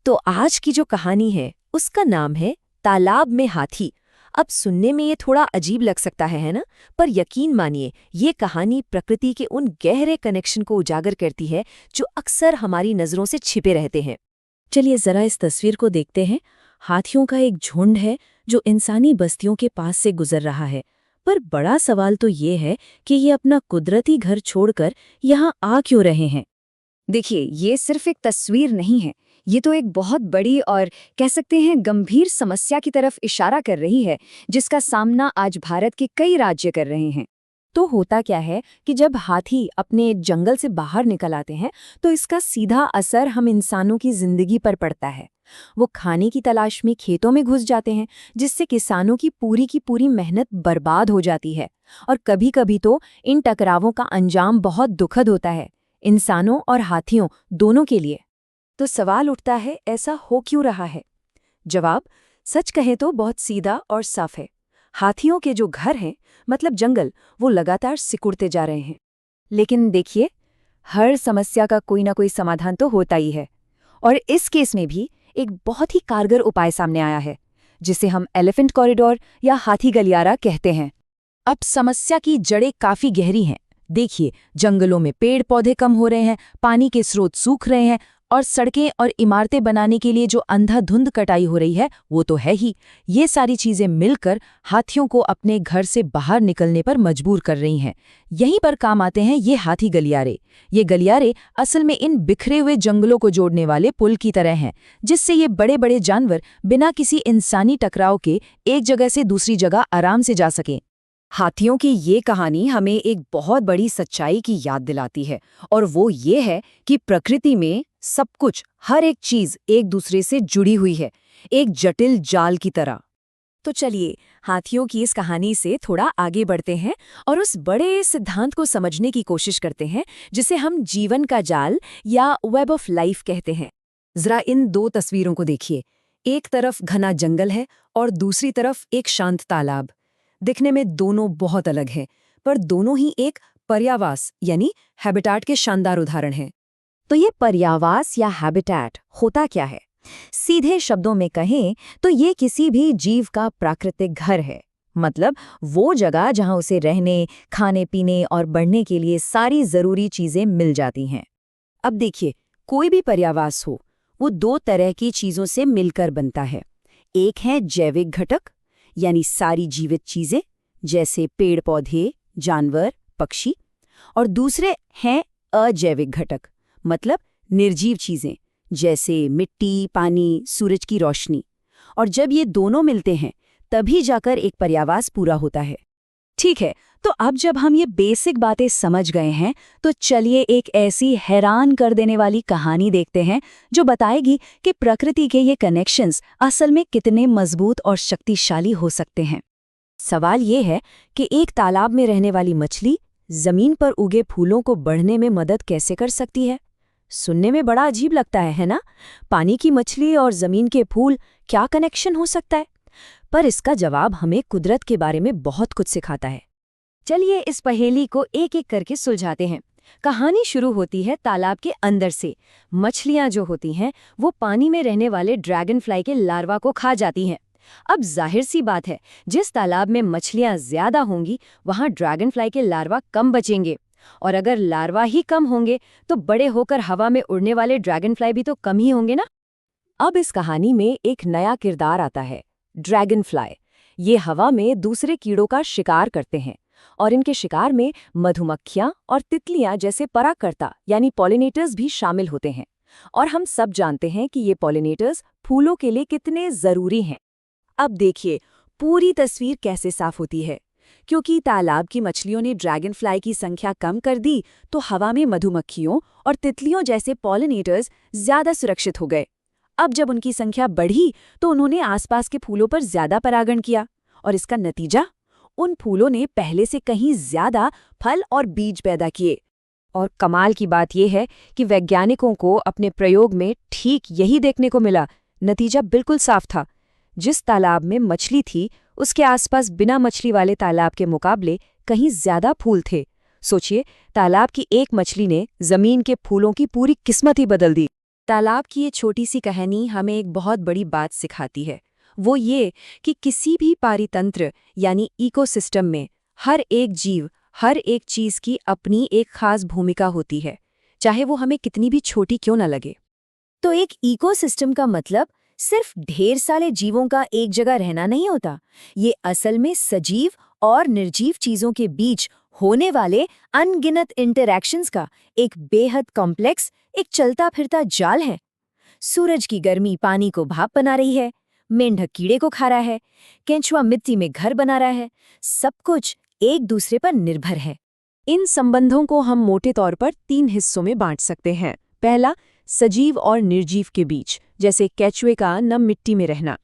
तो आज की जो कहानी है उसका नाम है तालाब में हाथी। अब सुनने में ये थोड़ा अजीब लग सकता है ना? पर यकीन मानिए ये कहानी प्रकृति के उन गहरे कनेक्शन को उजागर करती है जो अक्सर हमारी नज़रों से छिपे रहते हैं। चलिए जरा इस तस्वीर को देखते हैं। हाथियों का एक झुंड है जो इंसानी बस्तियों के पास से गुजर रहा है। पर बड़ा सवाल तो ये है कि ये अपना कुदरती घर छोड़कर यहाँ आ क्यों रहे हैं। देखिए, ये सिर्फ एक तस्वीर नहीं है। ये तो एक बहुत बड़ी और कह सकते हैं गंभीर समस्या की तरफ इशारा कर रही है, जिसका सामना आज भारत के कई राज्य कर रहे हैं। तो होता क्या है कि जब हाथी अपने जंगल से बाहर निकल आते हैं तो इसका सीधा असर हम इंसानों की जिंदगी पर पड़ता है। वो खाने की तलाश में खेतों में घुस जाते हैं, जिससे किसानों की पूरी मेहनत बर्बाद हो जाती है। और कभी-कभी तो इन टकरावों का अंजाम बहुत दुखद होता है, इंसानों और हाथियों दोनों के लिए। तो सवाल उठता है, ऐसा हो क्यों रहा है? जवाब सच कहें तो बहुत सीधा और साफ है। हाथियों के जो घर हैं, मतलब जंगल, वो लगातार सिकुड़ते जा रहे हैं। लेकिन देखिए, हर समस्या का कोई ना कोई समाधान तो होता ही है। और इस केस में भी एक बहुत ही कारगर उपाय सामने आया है, जिसे हम एलिफेंट कॉरिडोर या हाथी गलियारा कहते हैं। अब समस्या की जड़ें काफी गहरी हैं। देखिए, जंगलों में पेड़ पौधे कम हो रहे हैं, पानी के स्रोत सूख रहे हैं, और सड़कें और इमारतें बनाने के लिए जो अंधाधुंध कटाई हो रही है वो तो है ही। ये सारी चीजें मिलकर हाथियों को अपने घर से बाहर निकलने पर मजबूर कर रही हैं। यहीं पर काम आते हैं ये हाथी गलियारे। ये गलियारे असल में इन बिखरे हुए जंगलों को जोड़ने वाले पुल की तरह हैं, जिससे ये बड़े बड़े जानवर बिना किसी इंसानी टकराव के एक जगह से दूसरी जगह आराम से जा सकें। हाथियों की ये कहानी हमें एक बहुत बड़ी सच्चाई की याद दिलाती है, और वो ये है कि प्रकृति में सब कुछ, हर एक चीज एक दूसरे से जुड़ी हुई है, एक जटिल जाल की तरह। तो चलिए हाथियों की इस कहानी से थोड़ा आगे बढ़ते हैं और उस बड़े सिद्धांत को समझने की कोशिश करते हैं जिसे हम जीवन का जाल या वेब ऑफ लाइफ कहते हैं। जरा इन दो तस्वीरों को देखिए। एक तरफ घना जंगल है और दूसरी तरफ एक शांत तालाब। दिखने में दोनों बहुत अलग हैं, पर दोनों ही एक पर्यावास यानी हैबिटाट के शानदार उदाहरण हैं। तो ये पर्यावास या हैबिटेट होता क्या है? सीधे शब्दों में कहें तो ये किसी भी जीव का प्राकृतिक घर है। मतलब वो जगह जहां उसे रहने, खाने पीने और बढ़ने के लिए सारी जरूरी चीजें मिल जाती हैं। अब देखिए, कोई भी पर्यावास हो, वो दो तरह की चीजों से मिलकर बनता है। एक है जैविक घटक, यानी सारी जीवित चीजें जैसे पेड़ पौधे, जानवर, पक्षी। और दूसरे हैं अजैविक घटक, मतलब निर्जीव चीजें जैसे मिट्टी, पानी, सूरज की रोशनी। और जब ये दोनों मिलते हैं तभी जाकर एक पर्यावास पूरा होता है। ठीक है, तो अब जब हम ये बेसिक बातें समझ गए हैं तो चलिए एक ऐसी हैरान कर देने वाली कहानी देखते हैं जो बताएगी कि प्रकृति के ये कनेक्शंस असल में कितने मजबूत और शक्तिशाली हो सकते हैं। सवाल ये है कि एक तालाब में रहने वाली मछली जमीन पर उगे फूलों को बढ़ने में मदद कैसे कर सकती है? सुनने में बड़ा अजीब लगता है ना? पानी की मछली और जमीन के फूल, क्या कनेक्शन हो सकता है? पर इसका जवाब हमें कुदरत के बारे में बहुत कुछ सिखाता है। चलिए इस पहेली को एक एक करके सुलझाते हैं। कहानी शुरू होती है तालाब के अंदर से। मछलियां जो होती हैं वो पानी में रहने वाले ड्रैगन फ्लाई के लार्वा को खा जाती हैं। अब जाहिर सी बात है, जिस तालाब में मछलियां ज्यादा होंगी वहां ड्रैगन फ्लाई के लार्वा कम बचेंगे, और अगर लार्वा ही कम होंगे तो बड़े होकर हवा में उड़ने वाले ड्रैगन फ्लाई भी तो कम ही होंगे ना। अब इस कहानी में एक नया किरदार आता है, ड्रैगन फ्लाई। ये हवा में दूसरे कीड़ों का शिकार करते हैं, और इनके शिकार में मधुमक्खियां और तितलियां जैसे परागकर्ता यानी पॉलिनेटर्स भी शामिल होते हैं। और हम सब जानते हैं कि ये पॉलिनेटर्स फूलों के लिए कितने जरूरी हैं। अब देखिए पूरी तस्वीर कैसे साफ होती है। क्योंकि तालाब की मछलियों ने ड्रैगन फ्लाई की संख्या कम कर दी तो हवा में मधुमक्खियों और तितलियों जैसे पॉलिनेटर्स ज्यादा सुरक्षित हो गए। अब जब उनकी संख्या बढ़ी तो उन्होंने आसपास के फूलों पर ज्यादा परागण किया, और इसका नतीजा, उन फूलों ने पहले से कहीं ज्यादा फल और बीज पैदा किए। और कमाल की बात यह है कि वैज्ञानिकों को अपने प्रयोग में ठीक यही देखने को मिला। नतीजा बिल्कुल साफ था। जिस तालाब में मछली थी उसके आसपास बिना मछली वाले तालाब के मुकाबले कहीं ज्यादा फूल थे। सोचिए, तालाब की एक मछली ने जमीन के फूलों की पूरी किस्मत ही बदल दी। तालाब की ये छोटी सी कहानी हमें एक बहुत बड़ी बात सिखाती है। वो ये कि किसी भी पारितंत्र यानी इकोसिस्टम में हर एक जीव, हर एक चीज की अपनी एक खास भूमिका होती है, चाहे वो हमें कितनी भी छोटी क्यों न लगे। तो एक इकोसिस्टम का मतलब सिर्फ ढेर सारे जीवों का एक जगह रहना नहीं होता। ये असल में सजीव और निर्जीव चीजों के बीच होने वाले अनगिनत इंटरैक्शंस का एक बेहद कॉम्प्लेक्स, एक चलता फिरता जाल है। सूरज की गर्मी पानी को भाप बना रही है, मेंढक कीड़े को खा रहा है, केंचुआ मिट्टी में घर बना रहा है। सब कुछ एक दूसरे पर निर्भर है। इन संबंधों को हम मोटे तौर पर 3 हिस्सों में बांट सकते हैं। पहला, सजीव और निर्जीव के बीच, जैसे केंचुए का नम मिट्टी में रहना।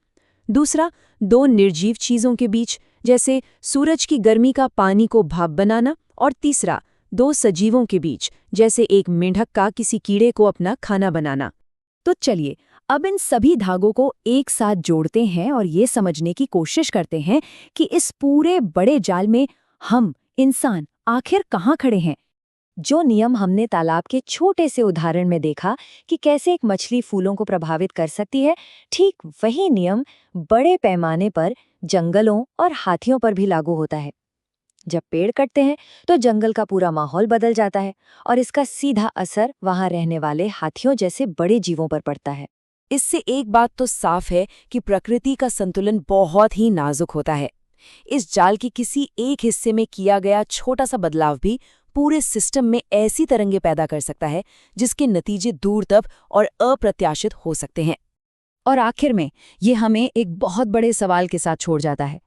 दूसरा, 2 निर्जीव चीजों के बीच, जैसे सूरज की गर्मी का पानी को भाप बनाना। और तीसरा, 2 सजीवों के बीच, जैसे एक मेंढक का किसी कीड़े को अपना खाना बनाना। तो चलिए अब इन सभी धागों को एक साथ जोड़ते हैं और ये समझने की कोशिश करते हैं कि इस पूरे बड़े जाल में हम इंसान आखिर कहाँ खड़े हैं। जो नियम हमने तालाब के छोटे से उदाहरण में देखा कि कैसे एक मछली फूलों को प्रभावित कर सकती है, ठीक वही नियम बड़े पैमाने पर जंगलों और हाथियों पर भी लागू होता है। जब पेड़ कटते हैं तो जंगल का पूरा माहौल बदल जाता है और इसका सीधा असर वहां रहने वाले हाथियों जैसे बड़े जीवों पर पड़ता है। इससे एक बात तो साफ है कि प्रकृति का संतुलन बहुत ही नाजुक होता है। इस जाल के किसी एक हिस्से में किया गया छोटा सा बदलाव भी पूरे सिस्टम में ऐसी तरंगे पैदा कर सकता है जिसके नतीजे दूर तक और अप्रत्याशित हो सकते हैं। और आखिर में ये हमें एक बहुत बड़े सवाल के साथ छोड़ जाता है।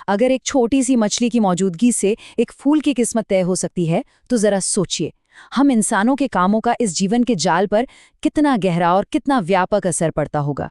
अगर एक छोटी सी मछली की मौजूदगी से एक फूल की किस्मत तय हो सकती है, तो जरा सोचिए हम इंसानों के कामों का इस जीवन के जाल पर कितना गहरा और कितना व्यापक असर पड़ता होगा।